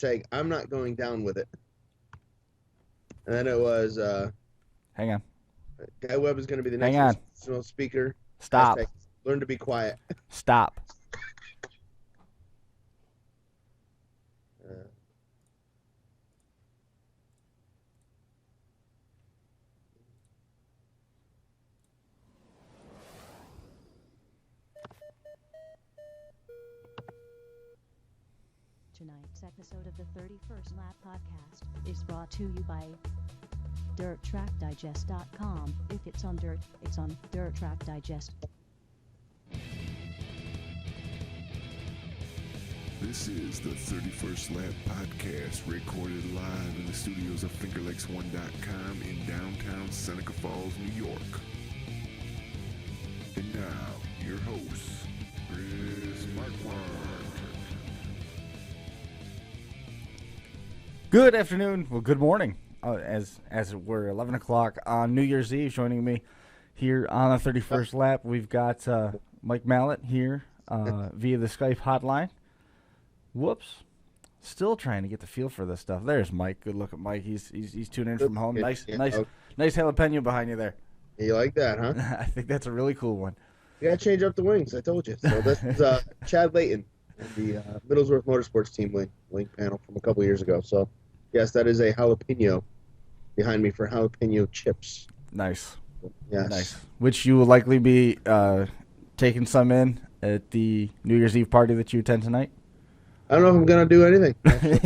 Hashtag, I'm not going down with it. And then it was, Hang on. Guy Webb is going to be the Hang next on. national speaker. Stop. Hashtag, learn to be quiet. Stop. Tonight's episode of the 31st Lap Podcast is brought to you by DirtTrackDigest.com. If it's on dirt, it's on Dirt Track Digest. This is the 31st Lap Podcast, recorded live in the studios of FingerLakes1.com in downtown Seneca Falls, New York. And now, your host, Chris Marquardt. Good afternoon. Well, good morning. As we're 11 o'clock on New Year's Eve, joining me here on the 31st Lap, we've got Mike Mallett here via the Skype hotline. Whoops. Still trying to get the feel for this stuff. There's Mike. Good look at Mike. He's tuning in from home. Nice jalapeno behind you there. You like that, huh? I think that's a really cool one. You got to change up the wings, I told you. So this is Chad Layton, the Middlesworth Motorsports team link panel from a couple years ago. So, yes, that is a jalapeno behind me for jalapeno chips. Nice. Yes. Nice. Which you will likely be taking some in at the New Year's Eve party that you attend tonight? I don't know if I'm going to do anything.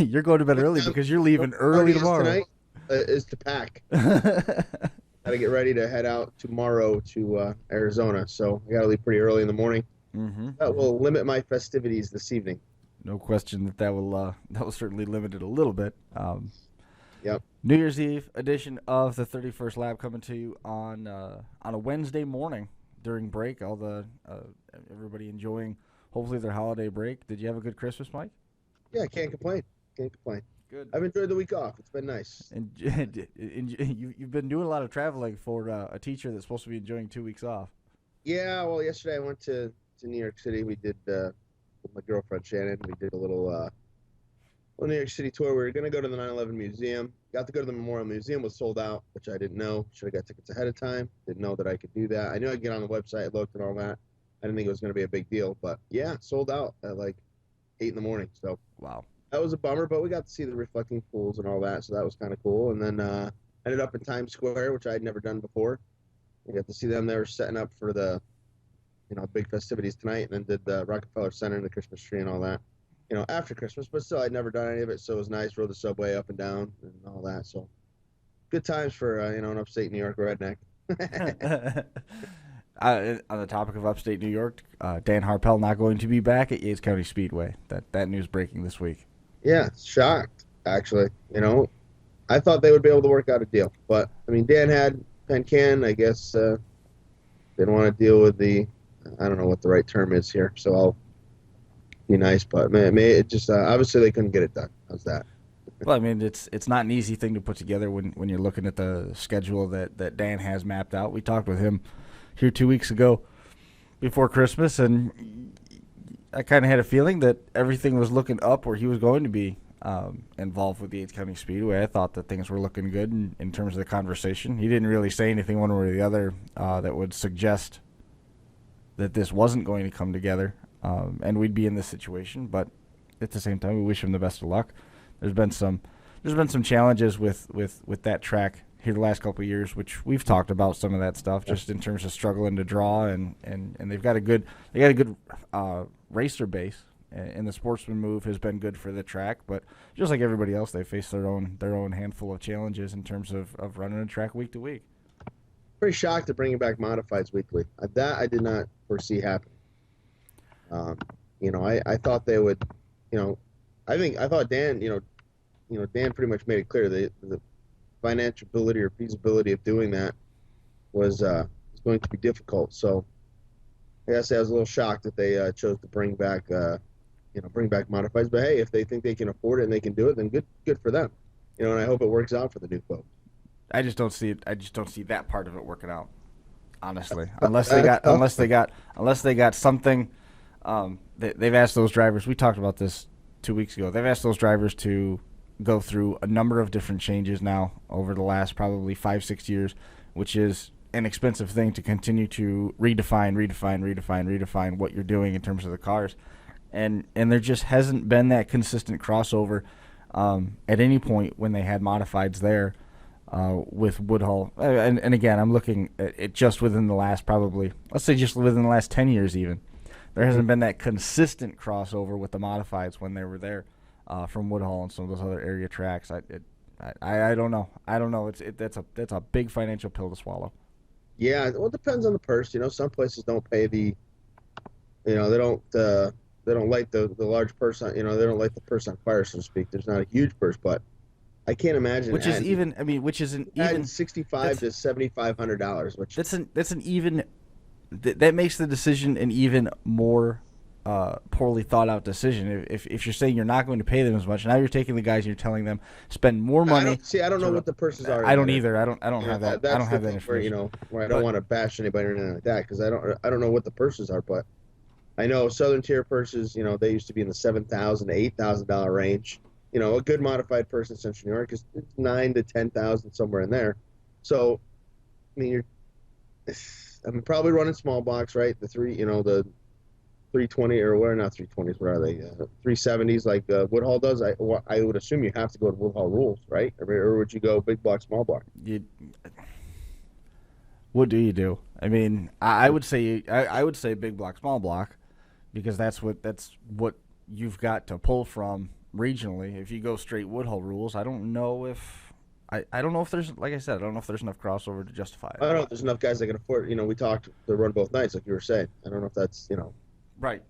You're going to bed early because you're leaving early tomorrow. Tonight is to pack. Got to get ready to head out tomorrow to Arizona. So I got to leave pretty early in the morning. Mm-hmm. That will limit my festivities this evening. No question that will certainly limit it a little bit. Yep. New Year's Eve edition of the 31st Lab coming to you on a Wednesday morning during break. All the everybody enjoying hopefully their holiday break. Did you have a good Christmas, Mike? Yeah, can't complain. Good. I've enjoyed the week off. It's been nice. And you've been doing a lot of traveling for a teacher that's supposed to be enjoying 2 weeks off. Yeah, well, yesterday I went to New York City. We did with my girlfriend Shannon. We did a little New York City tour. We were gonna go to the 9/11 museum. Got to go to the Memorial Museum. Was sold out, which I didn't know. Should have got tickets ahead of time. Didn't know that I could do that. I knew I'd get on the website, looked and all that. I didn't think it was gonna be a big deal, but yeah, sold out at like 8 in the morning. So Wow. that was a bummer, but we got to see the reflecting pools and all that, so that was kind of cool. And then ended up in Times Square, which I had never done before. We got to see them. They were setting up for the big festivities tonight, and then did the Rockefeller Center and the Christmas tree and all that. After Christmas, but still, I'd never done any of it, so it was nice. Rode the subway up and down and all that. So good times for, an upstate New York redneck. On the topic of upstate New York, Dan Harpel not going to be back at Yates County Speedway. That news breaking this week. Yeah, shocked, actually. I thought they would be able to work out a deal. But, Dan had Pencan, I guess, didn't want to deal with I don't know what the right term is here, so I'll be nice. But, man, it just, obviously they couldn't get it done. How's that? Well, it's not an easy thing to put together when you're looking at the schedule that Dan has mapped out. We talked with him here 2 weeks ago before Christmas, and I kind of had a feeling that everything was looking up where he was going to be involved with the Yates County Speedway. I thought that things were looking good in terms of the conversation. He didn't really say anything one way or the other that would suggest that this wasn't going to come together and we'd be in this situation. But at the same time, we wish him the best of luck. There's been some challenges with that track here the last couple of years, which we've talked about some of that stuff, just in terms of struggling to draw, and they've got a good racer base, and the Sportsman move has been good for the track. But just like everybody else, they face their own handful of challenges in terms of running a track week to week. Pretty shocked at bringing back modifieds weekly. That I did not foresee happening. I thought they would. I thought Dan. Dan pretty much made it clear that the financial ability or feasibility of doing that was going to be difficult. So I guess I was a little shocked that they chose to bring back modifieds. But hey, if they think they can afford it and they can do it, then good for them. And I hope it works out for the new folks. I just don't see it. I just don't see that part of it working out, honestly. Unless they got something. They've asked those drivers. We talked about this 2 weeks ago. They've asked those drivers to go through a number of different changes now over the last probably 5-6 years, which is an expensive thing to continue to redefine what you're doing in terms of the cars. And there just hasn't been that consistent crossover at any point when they had modifieds there with Woodhull. And again, I'm looking at it just within the last probably, let's say just within the last 10 years even. There hasn't been that consistent crossover with the modifieds when they were there from Woodhull and some of those other area tracks. I don't know. I don't know. That's a big financial pill to swallow. Yeah, well, it depends on the purse. Some places don't pay the, they don't light the large purse on, they don't light the purse on fire, so to speak. There's not a huge purse, but I can't imagine. Which isn't even $6,500 to $7,500, which that makes the decision an even more poorly thought out decision. If you're saying you're not going to pay them as much, now you're taking the guys and you're telling them spend more money. I don't know what the purses are. I don't either. I don't have that. I don't have that information. Where I don't want to bash anybody or anything like that, because I don't know what the purses are, but I know Southern tier purses, they used to be in the $7,000 to $8,000 range. A good modified purse in Central New York is $9,000 to $10,000, somewhere in there. So, I'm probably running small blocks, right? The 320 or what? Not 320s. What are they? 370s, like Woodhull does. I would assume you have to go to Woodhull rules, right? Or would you go big block, small block? What do you do? I would say big block, small block, because that's what you've got to pull from regionally. If you go straight Woodhull rules, I don't know if there's, like I said, I don't know if there's enough crossover to justify it. I don't know if there's enough guys that can afford. We talked to run both nights, like you were saying. I don't know if that's right.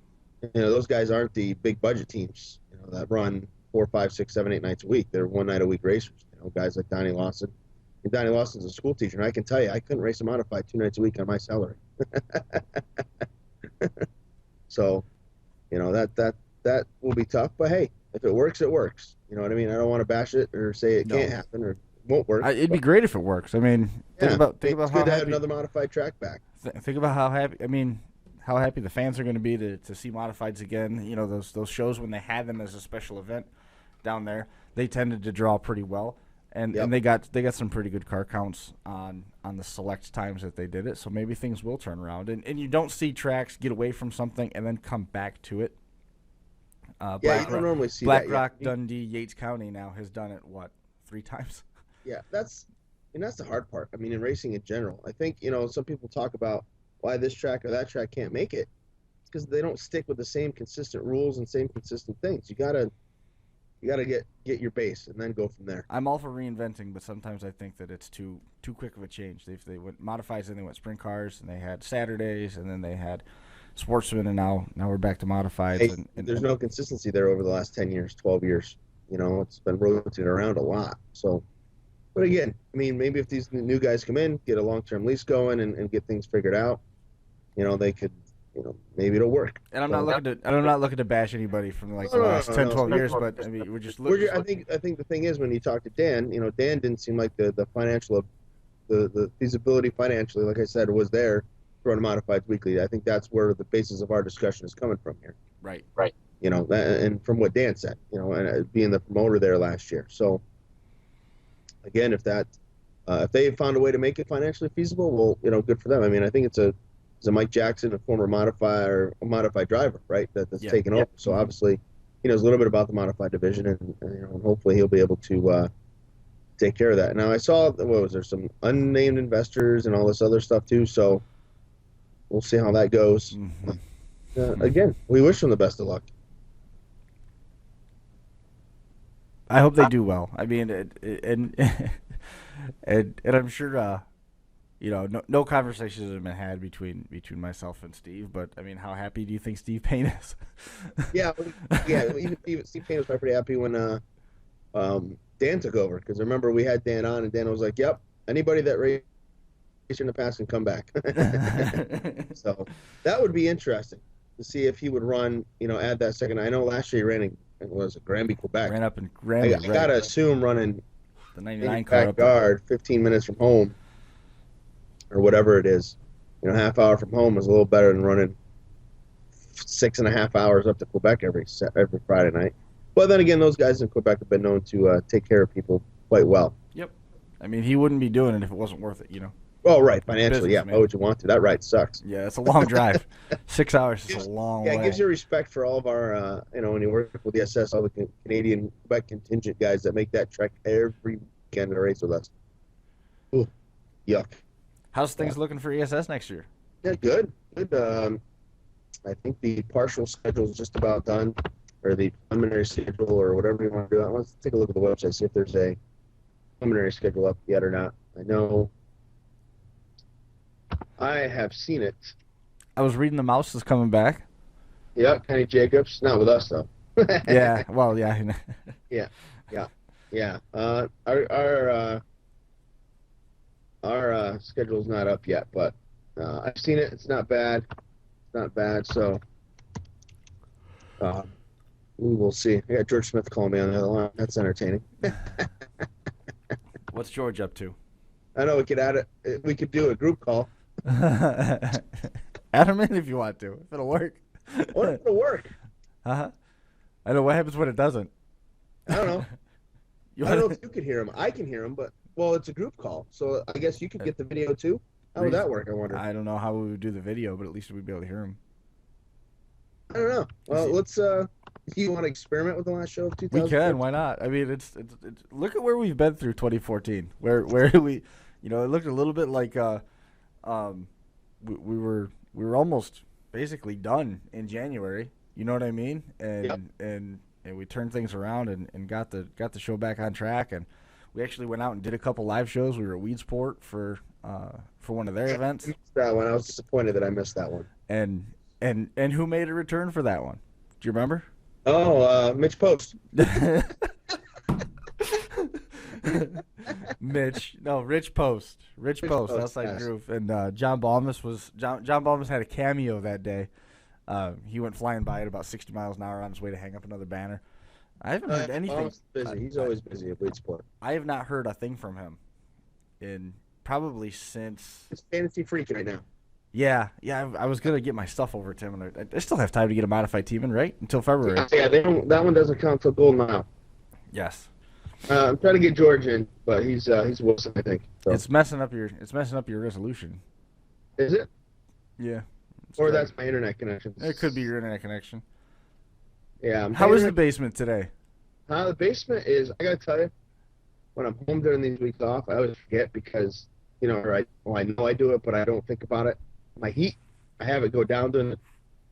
Those guys aren't the big budget teams, that run 4, 5, 6, 7, 8 nights a week. They're one night a week racers. Guys like Donnie Lawson. And Donnie Lawson's a school teacher, and I can tell you, I couldn't race a modified 2 nights a week on my salary. So, that will be tough. But hey, if it works, it works. You know what I mean? I don't want to bash it or say it can't happen or won't work. It'd be great if it works. Think about it's how good to happy, have another modified track back. Think about how happy. How happy the fans are going to be to see modifieds again. Those shows when they had them as a special event down there, they tended to draw pretty well, and they got some pretty good car counts on the select times that they did it. So maybe things will turn around, and you don't see tracks get away from something and then come back to it. You don't normally see Black that. Rock, Dundee, Yates County now has done it 3 times. Yeah, that's the hard part. In racing in general, I think some people talk about why this track or that track can't make it. It's because they don't stick with the same consistent rules and same consistent things. You gotta get your base and then go from there. I'm all for reinventing, but sometimes I think that it's too quick of a change. They went modifieds, and they went sprint cars, and they had Saturdays, and then they had sportsmen, and now we're back to modifieds. Hey, there's no consistency there over the last 10 years, 12 years. It's been rotated around a lot. So, but again, maybe if these new guys come in, get a long-term lease going, and get things figured out, they could, maybe it'll work. And I'm not looking to bash anybody from the last 10, 12 years, but we're just looking. I think the thing is, when you talk to Dan, Dan didn't seem like the financial, the feasibility financially, like I said, was there to run modifieds weekly. I think that's where the basis of our discussion is coming from here. Right. And from what Dan said, and being the promoter there last year. So again, if they found a way to make it financially feasible, well, good for them. I think it's a Mike Jackson, a former modified driver, right? That's taken over. So obviously, he knows a little bit about the modified division, and hopefully he'll be able to take care of that. Now I saw there some unnamed investors and all this other stuff too. So we'll see how that goes. Mm-hmm. Again, we wish them the best of luck. I hope they do well. And I'm sure, no conversations have been had between myself and Steve. But how happy do you think Steve Payne is? yeah. Even Steve Payne was pretty happy when Dan took over, because remember we had Dan on, and Dan was like, "Yep, anybody that raced in the past can come back." So that would be interesting to see if he would run. Add that second. I know last year he ran in Granby, Quebec. Ran up in Granby. I gotta assume running the 99 car backyard, 15 minutes from home, or whatever it is. Half hour from home is a little better than running 6.5 hours up to Quebec every Friday night. But then again, those guys in Quebec have been known to take care of people quite well. Yep. I mean, he wouldn't be doing it if it wasn't worth it, you know. Oh, right, financially, Business, yeah. man. Why would you want to? That ride sucks. Yeah, it's a long drive. 6 hours is a long way. Yeah, it gives you respect for all of our, when you work with the SS, all the Canadian Quebec contingent guys that make that trek every weekend to race with us. Ooh, yuck. How's things looking for ESS next year? Yeah, good. I think the partial schedule is just about done, or the preliminary schedule, or whatever you want to do. Let's take a look at the website, see if there's a preliminary schedule up yet or not. I know I have seen it. I was reading the Mouse is coming back. Yeah, Kenny Jacobs. Not with us, though. Yeah, well, yeah. Yeah. Our schedule's not up yet, but I've seen it. It's not bad. So we will see. I got George Smith calling me on the other line. That's entertaining. What's George up to? I know we could add it. We could do a group call. Add him in if you want to. If it'll work. What if it'll work? Uh-huh. I know what happens when it doesn't. I don't know. You I don't know wanna- if you can hear him. I can hear him, but it's a group call, so I guess you could get the video too. How would that work? I wonder. I don't know how we would do the video, but at least we'd be able to hear him. I don't know. Well, let's. Do you want to experiment with the last show of 2000? We can. Why not? I mean, it's look at where we've been through 2014. Where we, it looked a little bit like we were almost basically done in January. You know what I mean? And we turned things around and got the show back on track. And we actually went out and did a couple live shows. We were at Weedsport for one of their events. I missed that one. I was disappointed that I missed that one. And who made a return for that one? Do you remember? Oh, Mitch Post. Rich Post. Rich Post, Outside yes. Groove. And John Balmus had a cameo that day. He went flying by at about 60 miles an hour on his way to hang up another banner. I haven't heard anything. Balmus is busy. He's always busy at Weedsport. I have not heard a thing from him in probably since. It's fantasy freak right now. Yeah. I was gonna get my stuff over to him, and I still have time to get a modified team in, right? Until February. Yeah, that one doesn't count till Golden Mile. Yes. I'm trying to get George in, but he's Wilson, I think. So. It's messing up your resolution. Is it? Yeah. Or that's my internet connection. It could be your internet connection. Yeah. How is the basement today? The basement is. I gotta tell you, when I'm home during these weeks off, I always forget because I know I do it, but I don't think about it. My heat, I have it go down during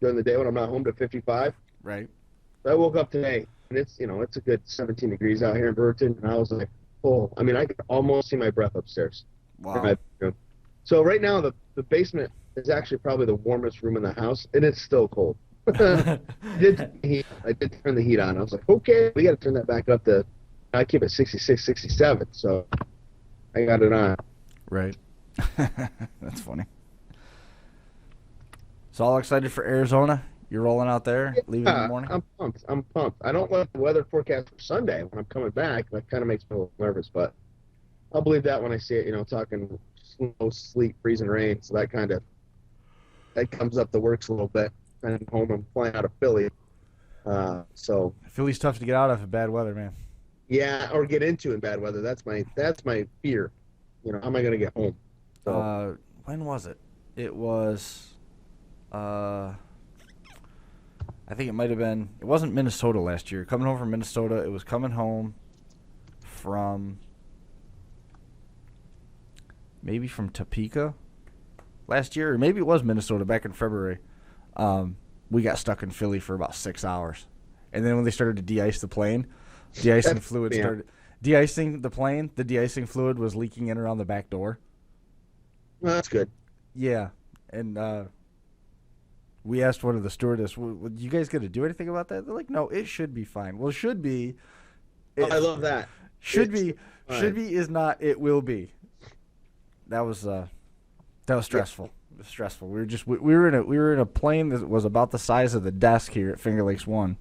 the day when I'm not home to 55. Right. So I woke up today, and it's a good 17 degrees out here in Brewerton, and I was like, oh, I mean, I could almost see my breath upstairs. Wow. So right now, the basement is actually probably the warmest room in the house, and it's still cold. I did turn the heat on. I was like, okay, we got to turn that back up to, I keep it 66, 67, so I got it on. Right. That's funny. So all excited for Arizona? You're rolling out there, leaving in the morning? I'm pumped. I don't like the weather forecast for Sunday when I'm coming back. That kind of makes me a little nervous, but I'll believe that when I see it, talking snow, sleet, freezing rain. So that comes up the works a little bit. And home, I'm flying out of Philly. So Philly's tough to get out of in bad weather, man. Yeah, or get into in bad weather. That's my fear. How am I going to get home? So, when was it? It was, I think it might have been, it wasn't Minnesota last year. Coming home from Minnesota, it was coming home from, maybe from Topeka last year, or maybe it was Minnesota back in February. We got stuck in Philly for about 6 hours. And then when they started to de-ice the plane, de-icing fluid started. De-icing the plane, the de-icing fluid was leaking in around the back door. Well, that's good. Yeah. And we asked one of the stewardess, "Would you guys going to do anything about that?" They're like, "No, it should be fine." Well, it should be. I love that. Should be is not. It will be. That was stressful. Yeah. It was stressful. We were in a plane that was about the size of the desk here at Finger Lakes 1,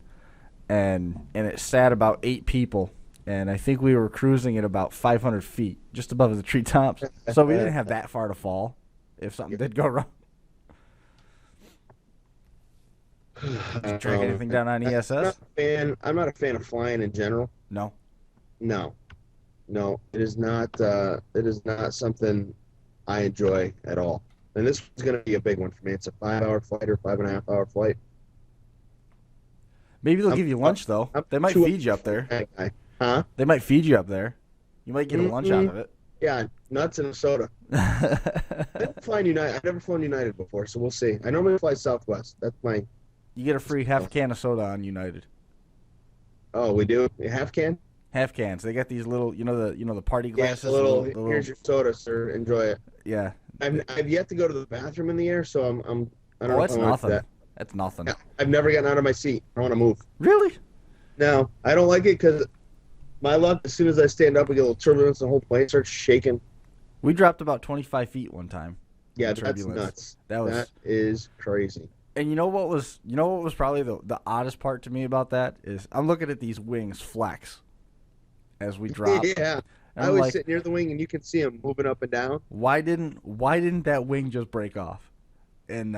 and it sat about 8 people. And I think we were cruising at about 500 feet, just above the treetops. So we didn't have that far to fall if something did go wrong. Did you track anything down on I'm ESS? not a fan. I'm not a fan of flying in general. No. No, no, it is not. It is not something I enjoy at all. And this is going to be a big one for me. It's a 5-hour flight or 5.5-hour flight. Maybe they'll I'm, give you lunch though. I'm They might too feed you up there. guy. Huh? They might feed you up there. You might get a lunch out of it. Yeah, nuts and a soda. I don't fly United. I've never flown United before, so we'll see. I normally fly Southwest. That's my. You get a free half can of soda on United. Oh, we do a half can. Half cans. They got these little, the party Yeah, glasses. the little. the little- Here's your soda, sir. Enjoy it. yeah. I've yet to go to the bathroom in the air, so I don't know That's if I want nothing. that. That's nothing. Yeah, I've never gotten out of my seat. I want to move. Really? No, I don't like it because my luck. As soon as I stand up, we get a little turbulence. The whole plane starts shaking. We dropped about 25 feet one time. Yeah, in that's turbulence. nuts. That was. That is crazy. And you know what was probably the oddest part to me about that is I'm looking at these wings flex as we drop. Yeah, And I I'm was like, sitting near the wing, and you can see them moving up and down. why didn't that wing just break off? And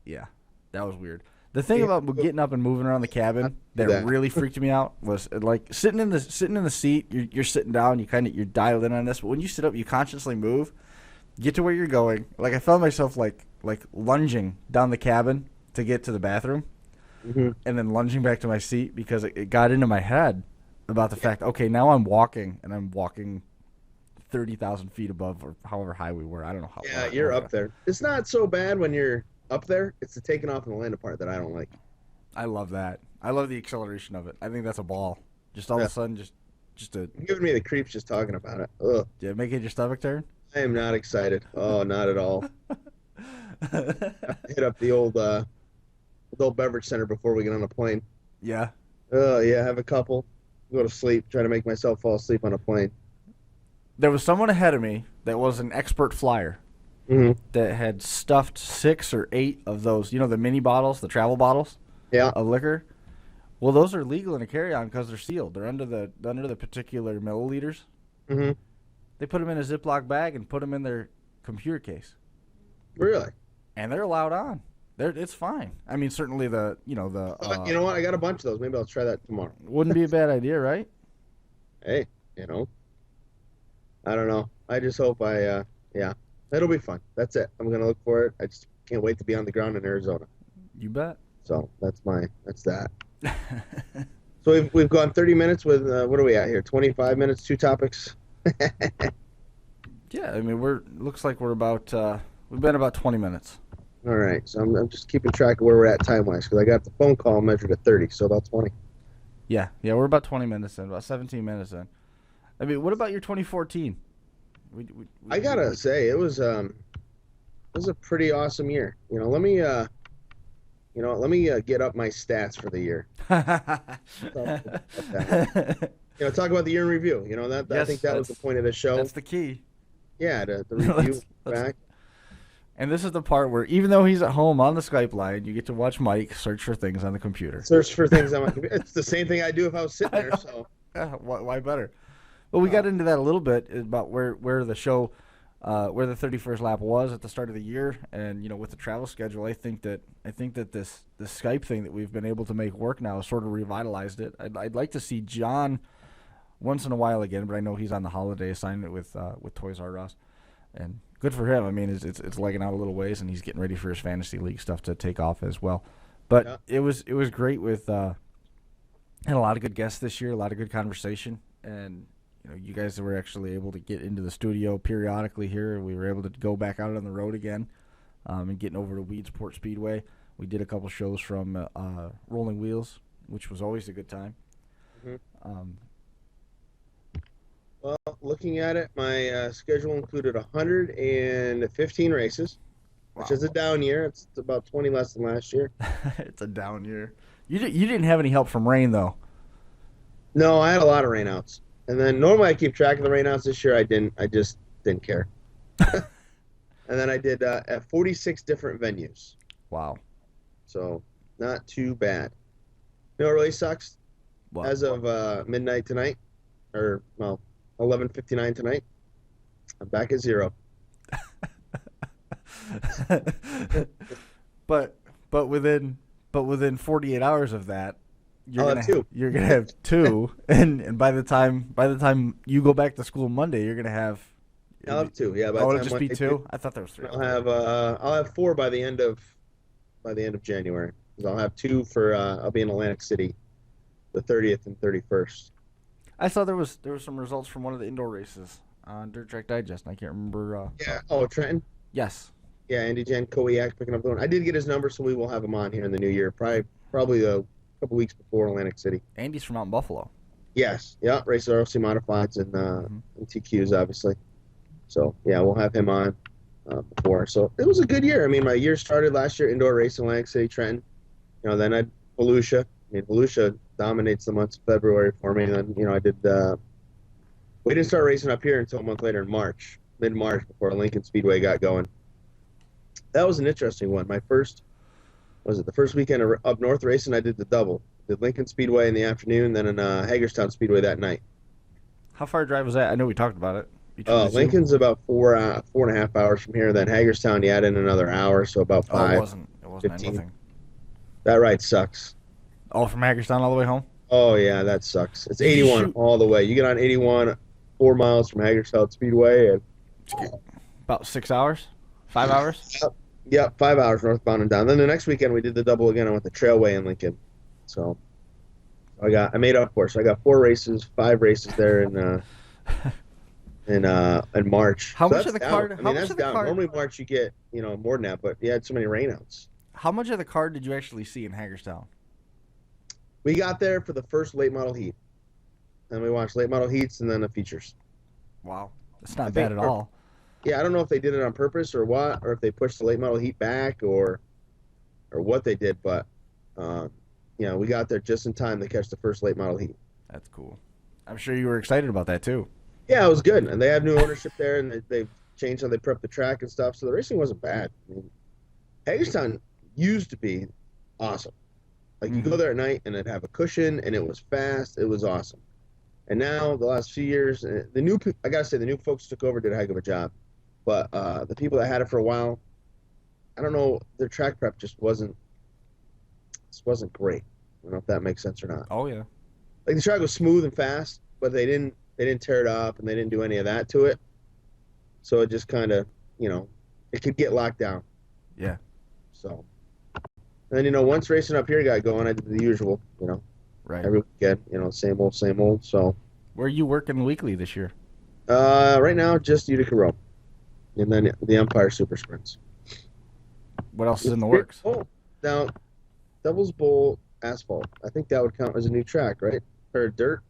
yeah, that was weird. The thing about getting up and moving around the cabin that really freaked me out was like sitting in the seat. You're sitting down. You're dialed in on this. But when you sit up, you consciously move. Get to where you're going. Like I found myself like lunging down the cabin to get to the bathroom, and then lunging back to my seat because it got into my head about the fact. Okay, now I'm walking 30,000 feet above or however high we were. I don't know how. Yeah, you're up there. It's not so bad when you're up there. It's the taking off and the landing part that I don't like. I love that. I love the acceleration of it. I think that's a ball. Just all of a sudden, just a You're giving me the creeps just talking about it. Ugh. yeah, making your stomach turn. I am not excited. Oh, not at all. Hit up the old beverage center before we get on a plane. Yeah. Yeah, have a couple. Go to sleep. Try to make myself fall asleep on a plane. There was someone ahead of me that was an expert flyer that had stuffed 6 or 8 of those, the mini bottles, the travel bottles of liquor. Well, those are legal in a carry-on because they're sealed. They're under the particular milliliters. Mm-hmm. They put them in a Ziploc bag and put them in their computer case. Really? And they're allowed on. It's fine. I mean, certainly you know what? I got a bunch of those. Maybe I'll try that tomorrow. Wouldn't be a bad idea, right? Hey, I don't know. I just hope yeah, it'll be fun. That's it. I'm gonna look for it. I just can't wait to be on the ground in Arizona. You bet. So that's that. So we've gone 30 minutes with what are we at here? 25 minutes, 2 topics. Yeah, I mean looks like we're about we've been about 20 minutes. All right, so I'm just keeping track of where we're at time-wise because I got the phone call measured at 30, so about 20. Yeah, we're about 20 minutes in, about 17 minutes in. I mean, what about your 2014? I gotta say, it was a pretty awesome year. Let me get up my stats for the year. Talk about the year in review. Yes, I think that was the point of the show. That's the key. Yeah, the review back. And this is the part where, even though he's at home on the Skype line, you get to watch Mike search for things on the computer. Search for things on my computer. It's the same thing I do if I was sitting there. So yeah, why better? Well, we got into that a little bit about where the show, where the 31st lap was at the start of the year, and with the travel schedule, I think that this Skype thing that we've been able to make work now has sort of revitalized it. I'd like to see John once in a while again, but I know he's on the holiday assignment with Toys R Us, and good for him. I mean, it's legging out a little ways, and he's getting ready for his fantasy league stuff to take off as well. But it was great with had a lot of good guests this year, a lot of good conversation, and you guys were actually able to get into the studio periodically here. We were able to go back out on the road again, and getting over to Weedsport Speedway. We did a couple shows from Rolling Wheels, which was always a good time. Mm-hmm. Well, looking at it, my schedule included 115 races, which is a down year. It's about 20 less than last year. It's a down year. You didn't have any help from rain, though. No, I had a lot of rainouts. And then normally I keep track of the rainouts. This year I didn't. I just didn't care. And then I did at 46 different venues. Wow. So not too bad. What really sucks? What? As of midnight tonight, or 11:59 tonight, I'm back at 0. but within But within 48 hours of that, I'll have two. You're gonna have two, and by the time you go back to school Monday, you're gonna have. I'll have two. Yeah, by Oh, the it'll time just be Monday two. I thought there was three. I'll have four by the end of January. 'Cause I'll have two for I'll be in Atlantic City, the 30th and 31st. I saw there was some results from one of the indoor races on Dirt Track Digest. And I can't remember. Yeah. Oh, Trenton. Yes. Yeah, Andy Jan Kowiak picking up the one. I did get his number, so we will have him on here in the new year. Probably a couple weeks before Atlantic City. Andy's from out in Buffalo. Yes. Yeah. Races ROC modifieds and TQs, obviously. So yeah, we'll have him on before. So it was a good year. I mean, my year started last year indoor racing, Atlantic City, Trenton. Then I had Volusia. I mean, Volusia dominates the months of February for me. And then I did. We didn't start racing up here until a month later in March, mid-March, before Lincoln Speedway got going. That was an interesting one. The first weekend of up north racing, I did the double. Did Lincoln Speedway in the afternoon, then in Hagerstown Speedway that night. How far a drive was that? I know we talked about it. Lincoln's about 4.5 hours from here. Then Hagerstown, you add in another hour, so about 5. It wasn't 15. anything. That ride sucks. Oh, from Hagerstown all the way home? Oh, yeah, that sucks. It's 81 all the way. You get on 81, 4 miles from Hagerstown Speedway. And about 6 hours? 5 hours? Yep, 5 hours northbound and down. Then the next weekend we did the double again. I went the Trailway in Lincoln. So I made up for it. So I got 5 races there in March. How so much of the card? I mean, that's down. Normally March you get more than that, but you had so many rainouts. How much of the card did you actually see in Hagerstown? We got there for the first late model heat, and we watched late model heats and then the features. Wow, that's not bad at all. Yeah, I don't know if they did it on purpose or what, or if they pushed the late model heat back or what they did, but we got there just in time to catch the first late model heat. That's cool. I'm sure you were excited about that too. Yeah, it was good, and they have new ownership there, and they've changed how they prep the track and stuff, so the racing wasn't bad. I mean, Hagerstown used to be awesome. Like, you go there at night, and it'd have a cushion, and it was fast. It was awesome. And now, the last few years, I got to say, the new folks took over, did a heck of a job. But the people that had it for a while, I don't know, their track prep just wasn't great. I don't know if that makes sense or not. Oh, yeah. Like, the track was smooth and fast, but they didn't tear it up, and they didn't do any of that to it. So it just kind of, it could get locked down. Yeah. So, and once racing up here got going, I did the usual, right. Every weekend, same old. So, where are you working weekly this year? Right now, just Utica Rome, and then the Empire Super Sprints. What else is in the works? Oh, now, Devil's Bowl asphalt. I think that would count as a new track, right? Or dirt?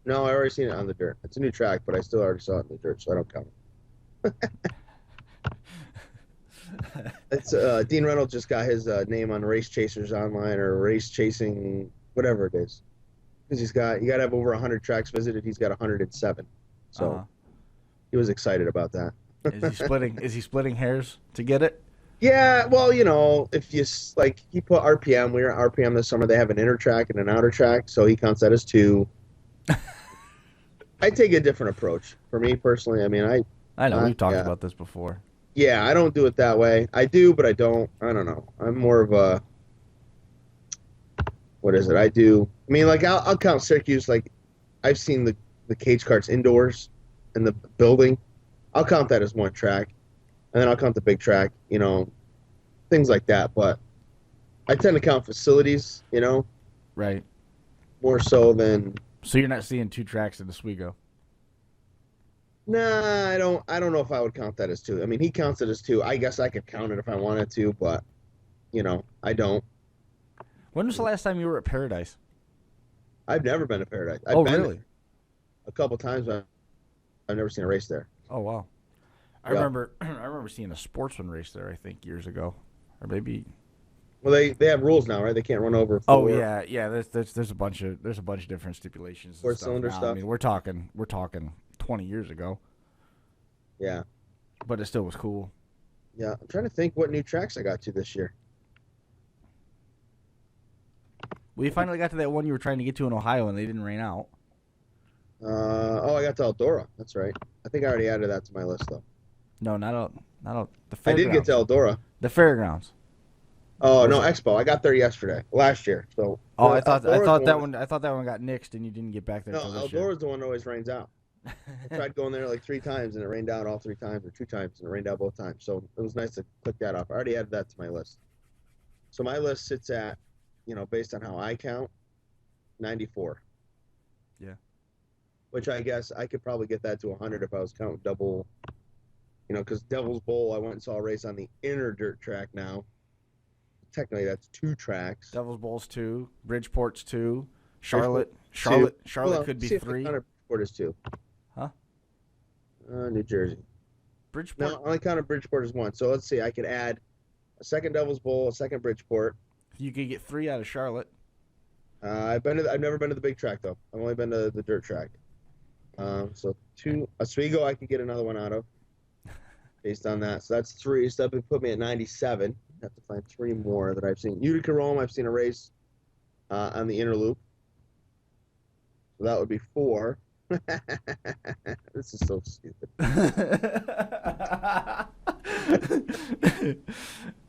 No, I already seen it on the dirt. It's a new track, but I still already saw it in the dirt, so I don't count it. It's Dean Reynolds just got his name on Race Chasers Online or Race Chasing, whatever it is, because you got to have over 100 tracks visited. He's got 107, so he was excited about that. Is he splitting hairs to get it? Yeah, well, if you he put RPM. We were at RPM this summer. They have an inner track and an outer track, so he counts that as 2. I take a different approach. For me personally, I mean, I know we've talked about this before. Yeah, I don't do it that way. I do, but I don't. I don't know. I'm more of a, what is it? I mean, like, I'll count Syracuse. Like, I've seen the cage carts indoors in the building. I'll count that as one track, and then I'll count the big track. Things like that. But I tend to count facilities. Right. More so than. So you're not seeing 2 tracks in Oswego? Nah, I don't know if I would count that as 2. I mean, he counts it as 2. I guess I could count it if I wanted to, but I don't. When was the last time you were at Paradise? I've never been to Paradise. I've been really? A couple times, but I've never seen a race there. Oh, wow. I remember seeing a sportsman race there, I think, years ago, or maybe. Well, they have rules now, right? They can't run over. Oh yeah. There's a bunch of different stipulations. 4-cylinder stuff. I mean, we're talking 20 years ago. Yeah. But it still was cool. Yeah, I'm trying to think what new tracks I got to this year. We finally got to that one you were trying to get to in Ohio, and they didn't rain out. I got to Eldora. That's right. I think I already added that to my list, though. No, not the fairgrounds. I did get to Eldora. The fairgrounds. Oh Or was no, it? Expo. I got there last year. So Oh, I thought Eldora's the I thought that one got nixed and you didn't get back there No, till this year. Eldora's the one that always rains out. I tried going there like 3 times and it rained out all 3 times, or 2 times and it rained out both times. So it was nice to click that off. I already added that to my list. So my list sits at, based on how I count, 94. Yeah. Which I guess I could probably get that to 100 if I was counting double, because Devil's Bowl, I went and saw a race on the inner dirt track now. Technically, that's 2 tracks. Devil's Bowl's 2, Bridgeport's 2, Bridgeport, Charlotte 2. Well, could be see if 3. Bridgeport is 2. Huh? New Jersey. Bridgeport. No, I only counted Bridgeport as 1. So let's see. I could add a second Devil's Bowl, a second Bridgeport. You could get 3 out of Charlotte. I've never been to the big track though. I've only been to the dirt track. So 2 Oswego, I could get another one out of, based on that. So that's 3. So that would put me at 97. I have to find 3 more that I've seen. Utica Rome, I've seen a race on the inner loop. So that would be 4. This is so stupid.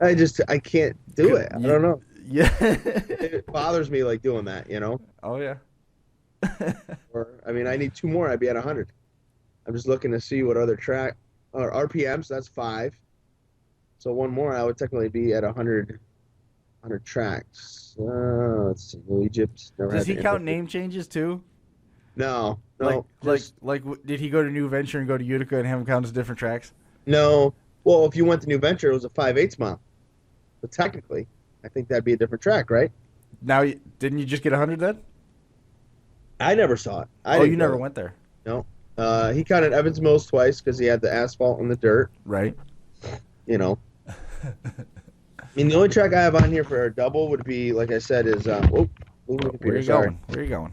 I can't do it. I don't know. Yeah. It bothers me like doing that, Oh yeah. Or I need 2 more. I'd be at 100. I'm just looking to see what other track or RPM. So that's 5. So 1 more, I would technically be at 100 tracks. Let's see. New Egypt. Does he count name changes too? No. Did he go to New Venture and go to Utica and have him count as different tracks? No. Well, if you went to New Venture, it was a 5/8 mile. But technically, I think that'd be a different track, right? Now, didn't you just get 100 then? I never saw it. You never went there. No. He counted Evans Mills twice because he had the asphalt and the dirt. Right. The only track I have on here for a double would be, like I said, is Where are you going? Where are you going?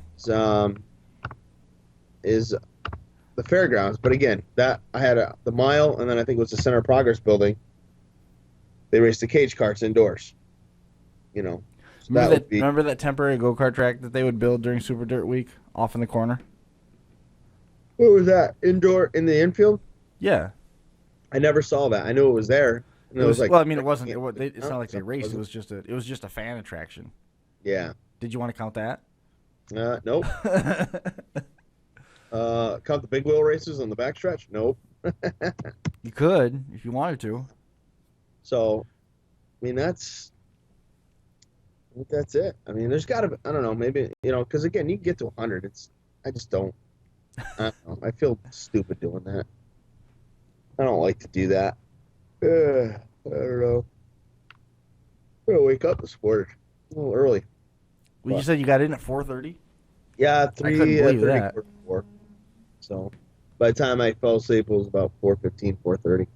Is the fairgrounds. But again, that I had the mile, and then I think it was the Center of Progress building. They raced the cage karts indoors. So Remember that temporary go-kart track that they would build during Super Dirt Week off in the corner? What was that? Indoor in the infield? Yeah. I never saw that. I knew it was there. And it was like, well, it wasn't. It's not like they raced. It was just a fan attraction. Yeah. Did you want to count that? Nope. Count the big wheel races on the backstretch? Nope. You could if you wanted to. So, that's it. There's got to be, I don't know, maybe, because again, you can get to 100. I just don't. I don't know. I feel stupid doing that. I don't like to do that. I don't know. I'm going to wake up this morning a little early. Well, you said you got in at 4:30? Yeah, I couldn't believe that. 4. So by the time I fell asleep, it was about 4:15, 4:30.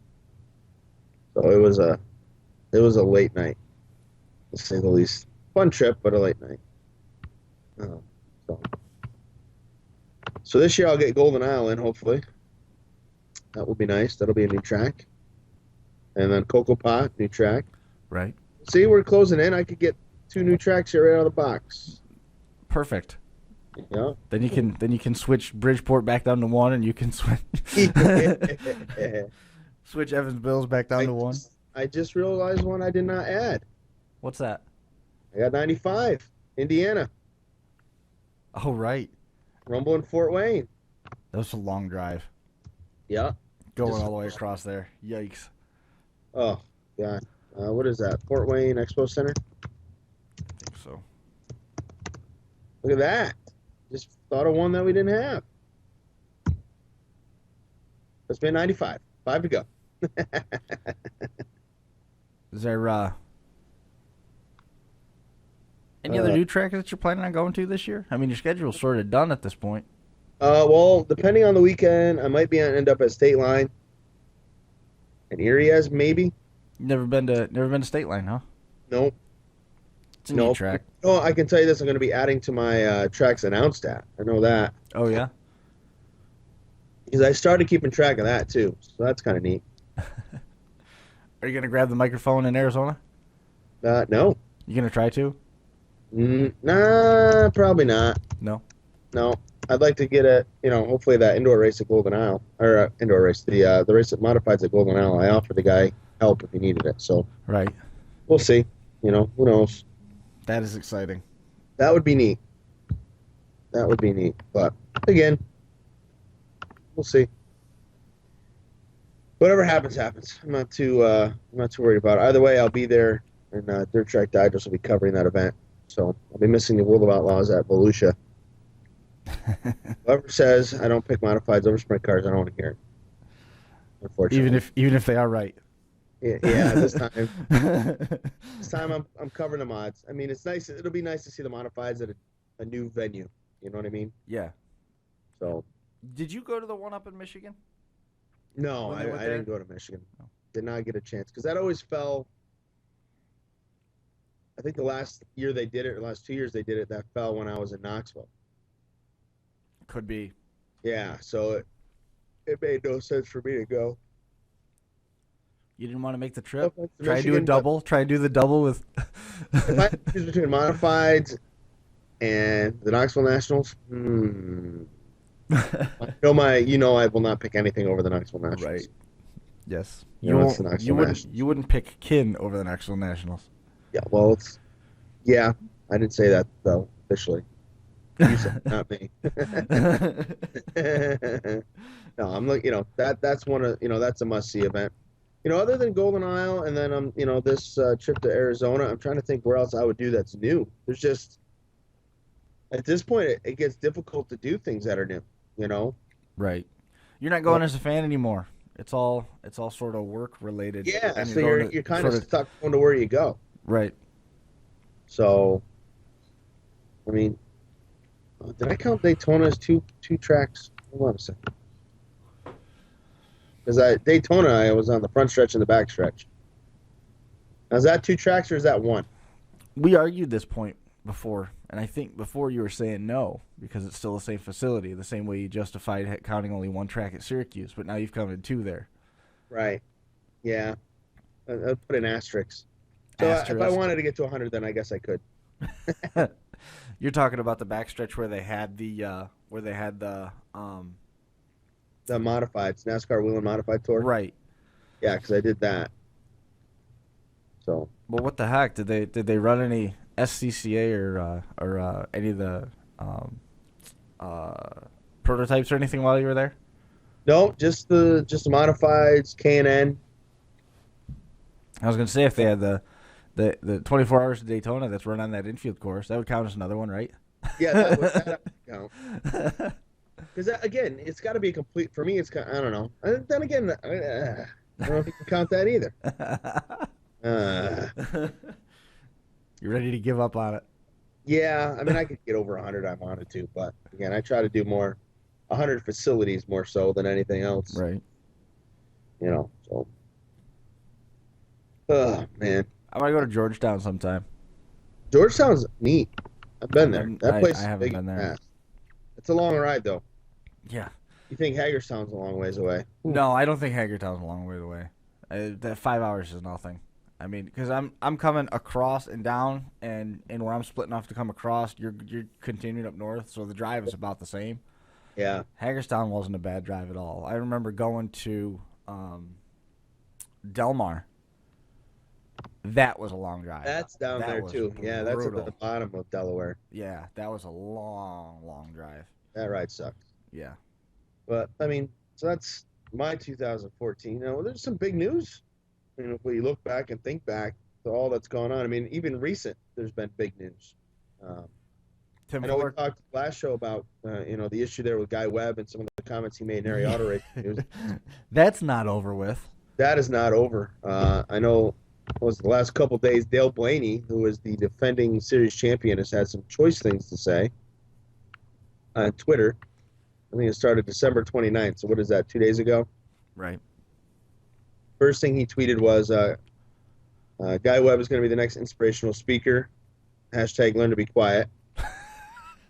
So it was a late night, to say the least. Fun trip, but a late night. So this year I'll get Golden Island, hopefully. That will be nice. That'll be a new track. And then Cocoa Pot, new track. Right. See, we're closing in. I could get 2 new tracks here right out of the box. Perfect. Yeah. Then you can switch Bridgeport back down to 1, and you can switch switch Evans Bills back down to 1. I just realized one I did not add. What's that? I got 95, Indiana. Oh, right. Rumble in Fort Wayne. That was a long drive. Yeah. Going all the way across there. Yikes. Oh, God. What is that? Fort Wayne Expo Center? I think so. Look at that. Just thought of one that we didn't have. Let's be 95. 5 to go. Is there any other new tracks that you're planning on going to this year? Your schedule's sort of done at this point. Well, depending on the weekend, I might end up at State Line. And Erie as maybe. Never been to State Line, huh? Nope. It's a neat track. Oh, I can tell you this. I'm going to be adding to my tracks announced at. I know that. Oh, yeah? Because I started keeping track of that, too. So that's kind of neat. Are you going to grab the microphone in Arizona? No. You going to try to? Nah, probably not. No? No. I'd like to get hopefully that indoor race at Golden Isle. Or indoor race. The race at Modifieds at Golden Isle. I offered the guy help if he needed it. So. Right. We'll see. Who knows? That is exciting. That would be neat. That would be neat. But again, we'll see. Whatever happens, happens. I'm not too worried about it. Either way, I'll be there, and Dirt Track Digest will be covering that event. So I'll be missing the World of Outlaws at Volusia. Whoever says I don't pick modifieds over sprint cars, I don't want to hear it. Unfortunately, Even if they are right. yeah. This time I'm covering the mods. I mean, it's nice. It'll be nice to see the modifieds at a new venue. You know what I mean? Yeah. So Did you go to the one up in Michigan? no, When I they went didn't there? go to Michigan. Did not get a chance because that always fell. I think the last year they did it, or last 2 years they did it, that fell when I was in Knoxville. Could be. Yeah, so it made no sense for me to go. You didn't want to make the trip? No offense to Try and do a Michigan, but double. Try and do the double with. if I choose between modifieds and the Knoxville Nationals, I will not pick anything over the Knoxville Nationals. Right. Yes. It's the Knoxville Nationals. You wouldn't pick Kin over the Knoxville Nationals. Yeah, well, I didn't say that though officially. You said, not me. No, I'm like, that's one of, that's a must-see event. Other than Golden Isle and then this trip to Arizona, I'm trying to think where else I would do that's new. There's just at this point it gets difficult to do things that are new. Right. You're not going as a fan anymore. It's all sort of work related. Yeah, and so going you're to kind of sort stuck going to where you go. Right. So, I mean, did I count Daytona as two tracks? Hold on a second. Because Daytona, I was on the front stretch and the back stretch. Now, is that two tracks or is that one? We argued this point before, and I think before you were saying no because it's still the same facility, the same way you justified counting only one track at Syracuse, but now you've counted two there. Right. Yeah. I'll put an asterisk. So if I wanted to get to 100, then I guess I could. You're talking about the backstretch where they had the modifieds, NASCAR Wheel and Modified Tour. right. Yeah, because I did that. So. Well, what the heck did they run any SCCA or any of the prototypes or anything while you were there? No, just the modifieds, K&N. I was gonna say if they had the 24 hours of Daytona that's run on that infield course, that would count as another one, right? Yeah, that would count. Because again, it's got to be complete. For me, it's kind. I don't know. And then again, I don't know if you can count that either. You're ready to give up on it? Yeah, I mean, I could get over 100 I wanted to, but again, I try to do more 100 facilities more so than anything else. Right. So. Oh man. I might go to Georgetown sometime. Georgetown's neat. I've been there. That place I is haven't big been and there. fast. It's a long ride though. Yeah. You think Hagerstown's a long ways away? No, I don't think Hagertown's a long way away. That 5 hours is nothing. I mean, because I'm coming across and down, and where I'm splitting off to come across, you're continuing up north, so the drive is about the same. Yeah. Hagerstown wasn't a bad drive at all. I remember going to Delmar. That was a long drive. That's down there too. Brutal. Yeah, that's at the bottom of Delaware. Yeah, that was a long, long drive. That ride sucked. Yeah. But I mean, so that's my 2014. There's some big news. If we look back and think back to all that's gone on, I mean, even recent, there's been big news. Tim I know Fuller. we talked last show about the issue there with Guy Webb and some of the comments he made in area auto race news. That's not over with. That is not over. I know it was the last couple of days, Dale Blaney, who is the defending series champion, has had some choice things to say on Twitter. I think it started December 29th. So what is that, 2 days ago? Right. First thing he tweeted was, Guy Webb is going to be the next inspirational speaker. # learn to be quiet.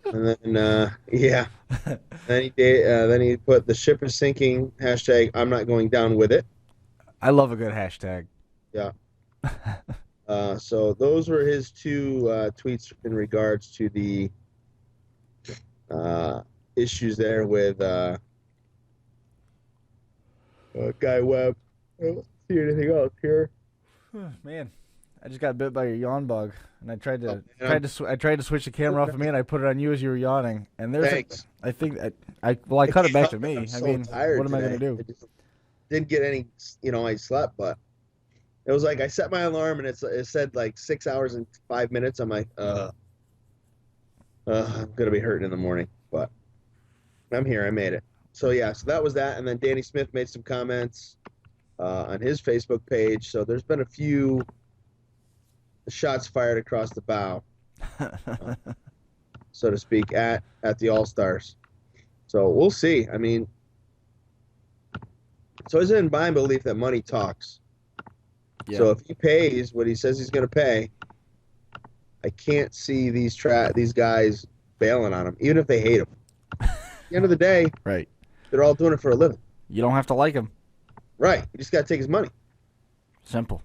And then, yeah. Then he put, the ship is sinking. # I'm not going down with it. I love a good hashtag. Yeah. So those were his two tweets in regards to the issues there with Guy Webb. I don't see anything else here. Man, I just got bit by your yawn bug, and I tried to Oh, I tried to switch the camera off of me, and I put it on you as you were yawning. And there's Thanks. I think I cut it back to me. I'm I so mean, tired what am I today. gonna do? I just didn't get any, I slept, but it was like I set my alarm and it said like 6 hours and 5 minutes. I'm like, I'm gonna be hurting in the morning, but I'm here. I made it. So yeah, so that was that, and then Danny Smith made some comments on his Facebook page. So there's been a few shots fired across the bow, so to speak, at the All-Stars. So we'll see. I mean, so it's in my belief that money talks. Yeah. So if he pays what he says he's going to pay, I can't see these guys bailing on him, even if they hate him. At the end of the day, Right. they're all doing it for a living. You don't have to like him. Right. You just got to take his money. Simple.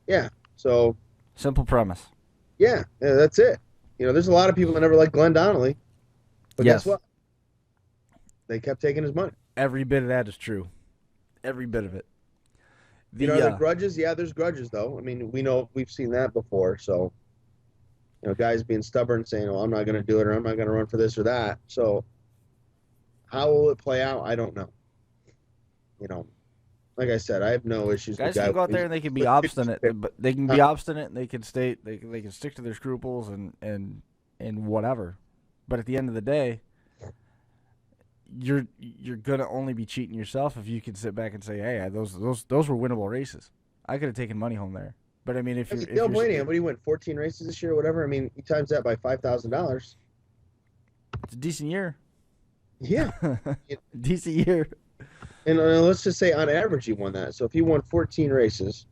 Yeah. So, Simple premise. yeah, that's it. There's a lot of people that never liked Glenn Donnelly. But Yes. guess what? They kept taking his money. Every bit of that is true. Every bit of it. Are there grudges? Yeah, there's grudges, though. I mean, we've seen that before. So, guys being stubborn, saying, "Oh, I'm not going to do it," or "I'm not going to run for this or that." So, how will it play out? I don't know. Like I said, I have no issues Guys with guys can go out there and they can be obstinate, but they can be obstinate. And they can they can stick to their scruples and whatever. But at the end of the day, you're gonna only be cheating yourself if you can sit back and say, "Hey, those were winnable races. I could have taken money home there." But I mean, if Dale Blaney, what do you win? 14 races this year, or whatever. I mean, he times that by $5,000. it's a decent year. Yeah, Decent year. and let's just say on average he won that. So if he won 14 races,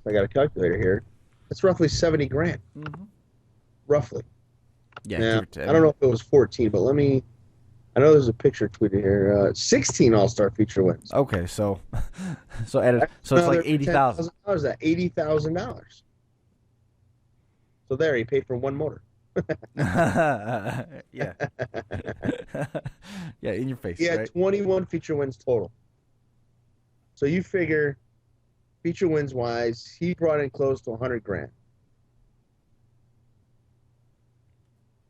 I got a calculator here. That's roughly 70 grand. Mm-hmm. Roughly. Yeah. Now, I don't know if it was 14, but I know there's a picture tweeted here. 16 All-Star feature wins. Okay, so it's like $80,000. That $80,000. So there, he paid for one motor. Yeah. Yeah, in your face. He had right? 21 feature wins total. So you figure, feature wins wise, he brought in close to 100 grand.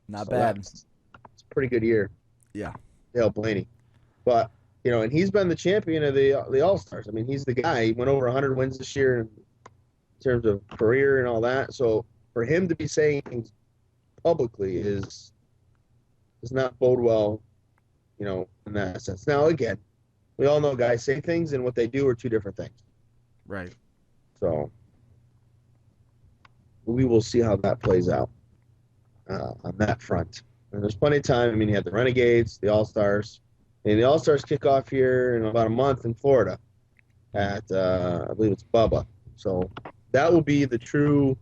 Not So bad. It's a pretty good year. Yeah. Dale Blaney. But, and he's been the champion of the All-Stars. I mean, he's the guy. He went over 100 wins this year in terms of career and all that. So for him to be saying things publicly does not bode well, in that sense. Now, again, we all know guys say things and what they do are two different things. Right. So we will see how that plays out on that front. And there's plenty of time. I mean, you had the Renegades, the All-Stars. And the All-Stars kick off here in about a month in Florida at, I believe it's Bubba. So that will be the true...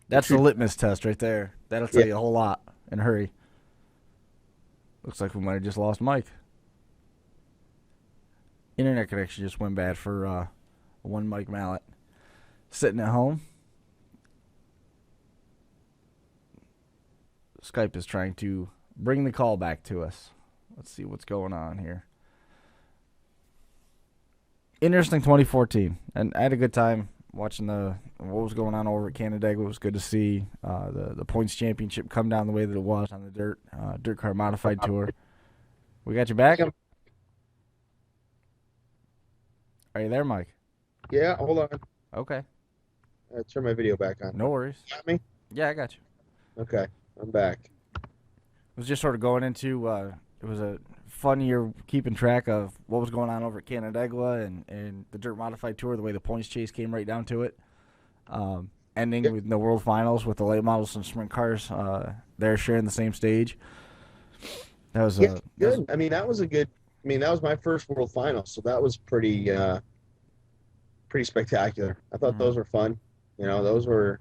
That's the litmus test right there. That'll tell you a whole lot in a hurry. Looks like we might have just lost Mike. Internet connection just went bad for one Mike Mallet. Sitting at home. Skype is trying to bring the call back to us. Let's see what's going on here. Interesting 2014. And I had a good time watching what was going on over at Canandaigua. It was good to see the points championship come down the way that it was on the dirt car modified tour. We got you back? Are you there, Mike? Yeah, hold on. Okay. Turn my video back on. No worries. Got me? Yeah, I got you. Okay, I'm back. It was just sort of going into it was a fun year keeping track of what was going on over at Canandaigua and the dirt modified tour, the way the points chase came right down to it. Ending with the World Finals with the late models and sprint cars there sharing the same stage. That was good. That was my first World Final, so that was pretty spectacular. I thought those were fun. Those were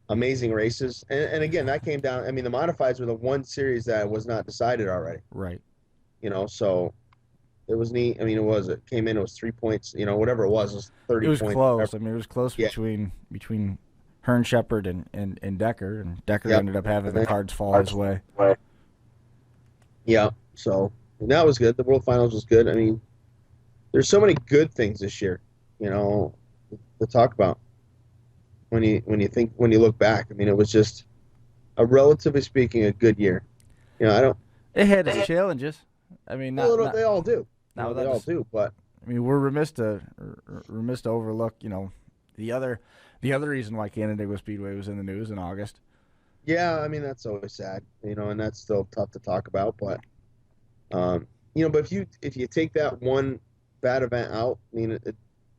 amazing races. And again, that came down, the modifieds were the one series that was not decided already. Right. So it was neat. It came in, it was 3 points, whatever it was 30 points. It was close. Whatever. It was close between Hearn Shepard and Decker, and Decker ended up having the cards fall his way. Yeah, so that was good. The World Finals was good. There's so many good things this year. you know, to talk about when you look back. I mean, it was just a relatively speaking a good year. I don't. It had its challenges. I mean, They all do. not They without all this. do. But I mean, we're remiss to overlook, the other reason why Canandaigua Speedway was in the news in August. yeah, I mean that's always sad. And that's still tough to talk about. But but if you take that one bad event out, I mean,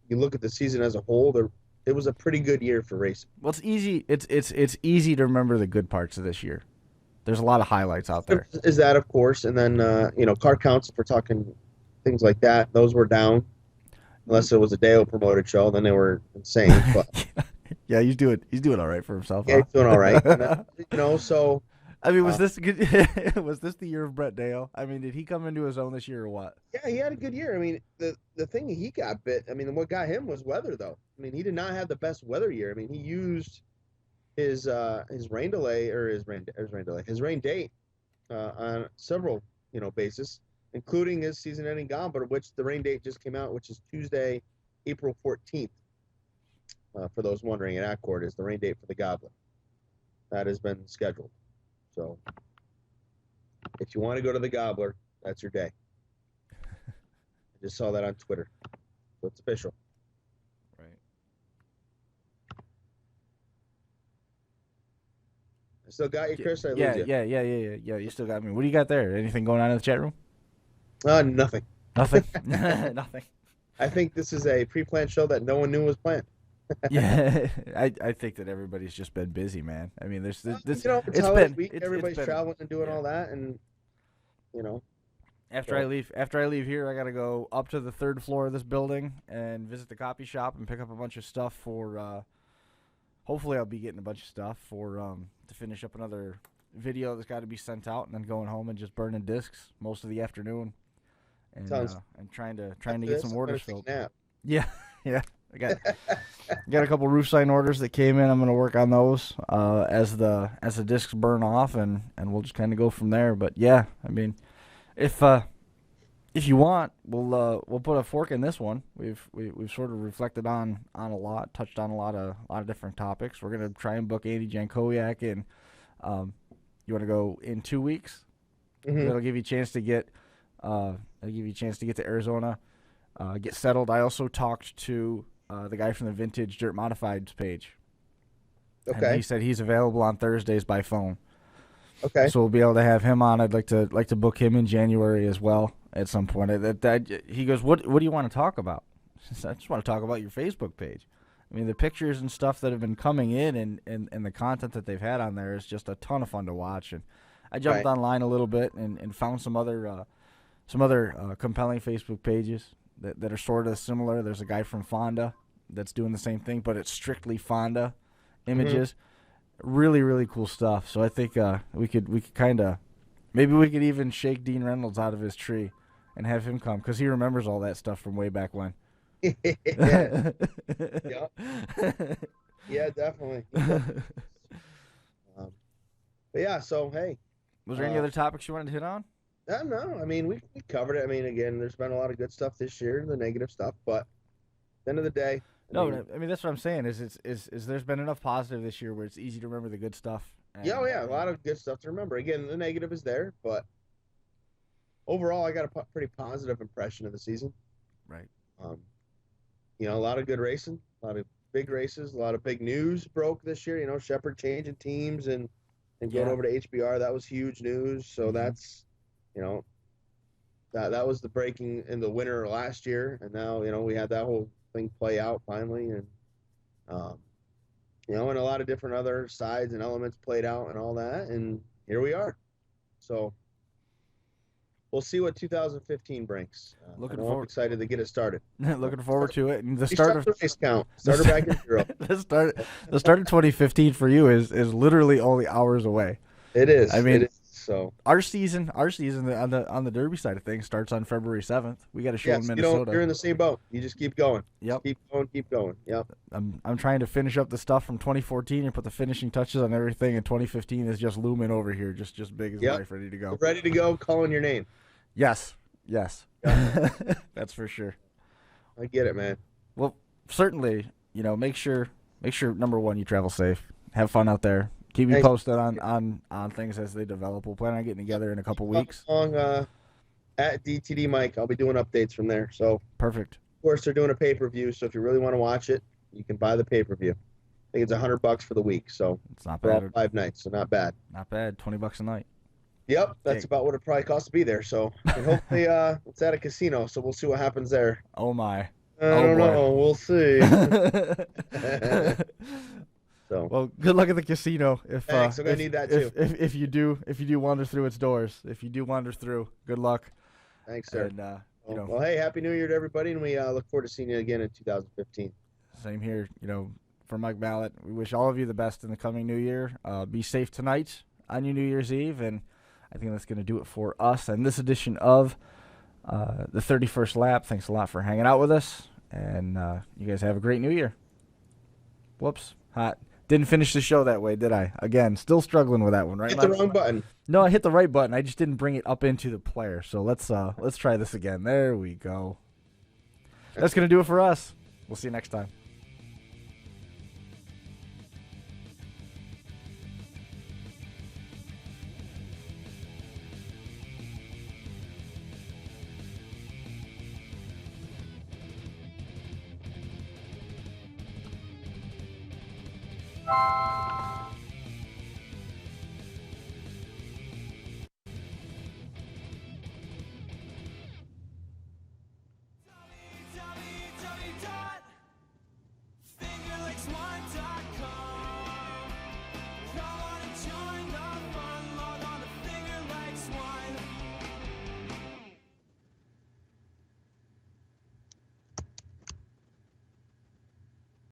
you look at the season as a whole. It was a pretty good year for racing. Well, it's easy. It's easy to remember the good parts of this year. There's a lot of highlights out there. Is that, of course, and then car counts, if we're talking things like that, those were down unless it was a Dale promoted show, then they were insane. But Yeah, he's doing all right for himself. yeah, Huh? he's doing all right. And, so I mean, was this good? Was this the year of Brett Dale? I mean, did he come into his own this year or what? yeah, he had a good year. I mean, the thing he got bit. I mean, what got him was weather, though. I mean, he did not have the best weather year. I mean, he used his rain delay or his rain date on several basis, including his season-ending Goblet, which the rain date just came out, which is Tuesday, April 14th. For those wondering, at Accord is the rain date for the Goblet. That has been scheduled. So if you want to go to the Gobbler, that's your day. I just saw that on Twitter. So it's official. Right. I still got you, Chris. I Yeah, lose you. yeah. You still got me. What do you got there? Anything going on in the chat room? Nothing. Nothing. Nothing. I think this is a pre-planned show that no one knew was planned. Yeah, I think that everybody's just been busy, man. I mean, there's this. It's it's holiday been week. it's Everybody's been, traveling and doing yeah. all that, and After I leave here, I gotta go up to the third floor of this building and visit the copy shop and pick up a bunch of stuff for. Hopefully, I'll be getting a bunch of stuff for to finish up another video that's got to be sent out, and then going home and just burning discs most of the afternoon, and trying to get some orders filled. Yeah, yeah. I got a couple roof sign orders that came in. I'm gonna work on those as the discs burn off, and we'll just kind of go from there. But yeah, I mean, if you want, we'll put a fork in this one. We've sort of reflected on a lot, touched on a lot of different topics. We're gonna try and book Andy Jankowiak in. You want to go in 2 weeks? Mm-hmm. That'll give you a chance to get to Arizona, get settled. I also talked to the guy from the Vintage Dirt Modifieds page. Okay. And he said he's available on Thursdays by phone. Okay. So we'll be able to have him on. I'd like to book him in January as well at some point. He goes, what do you want to talk about? I just want to talk about your Facebook page. I mean, the pictures and stuff that have been coming in and the content that they've had on there is just a ton of fun to watch. And I jumped online a little bit and found some other compelling Facebook pages that are sort of similar. There's a guy from Fonda that's doing the same thing, but it's strictly Fonda images. Mm-hmm. Really, really cool stuff. So I think we could kind of maybe we could even shake Dean Reynolds out of his tree and have him come because he remembers all that stuff from way back when. Yeah. Yeah, definitely. But yeah, so hey. Was there any other topics you wanted to hit on? No, I mean we covered it. I mean, again, there's been a lot of good stuff this year, the negative stuff, but at the end of the day. I mean that's what I'm saying. Is there's been enough positive this year where it's easy to remember the good stuff. Yeah, a lot of good stuff to remember. Again, the negative is there, but overall, I got a pretty positive impression of the season. Right. A lot of good racing, a lot of big races, a lot of big news broke this year. Shepard changing teams and going over to HBR, that was huge news. So that's, that was the breaking in the winter last year, and now we had that whole thing play out finally, and and a lot of different other sides and elements played out and all that, and here we are. So we'll see what 2015 brings. I'm excited to get it started. Looking forward to it. And the start of the race count. Starter back in 0. The start of 2015 for you is literally only hours away. It is. I mean, it is. So our season on the Derby side of things starts on February 7th. We got a show in Minnesota. You're in the same boat. You just keep going. Yep. Just keep going. Yep. I'm trying to finish up the stuff from 2014 and put the finishing touches on everything. And 2015 is just looming over here, just big as life, ready to go. We're ready to go. Calling your name. Yes. That's for sure. I get it, man. Well, certainly, make sure number one, you travel safe, have fun out there. Keep me Thanks. posted on things as they develop. We'll plan on getting together in a couple weeks. Along at DTD Mike, I'll be doing updates from there. So of Perfect. course they're doing a pay-per-view. So if you really want to watch it, you can buy the pay-per-view. I think it's $100 for the week. So It's not for all bad. 5 nights, so not bad. Not bad. $20 a night. Yep, that's Dang. about what it probably costs to be there. So and hopefully it's at a casino, so we'll see what happens there. Oh my. I Oh, don't boy. know. We'll see. So Well, good luck at the casino. Thanks, I'm gonna need that too. If you do wander through its doors, if you do wander through, good luck. thanks, sir. And Well, hey, happy New Year to everybody, and we look forward to seeing you again in 2015. same here. For Mike Mallett, we wish all of you the best in the coming new year. Be safe tonight on your New Year's Eve, and I think that's going to do it for us and this edition of the 31st Lap. Thanks a lot for hanging out with us, and you guys have a great New Year. Whoops, hot. Didn't finish the show that way, did I? Again, still struggling with that one, right? Hit the wrong button. No, I hit the right button. I just didn't bring it up into the player. So let's try this again. There we go. That's going to do it for us. We'll see you next time.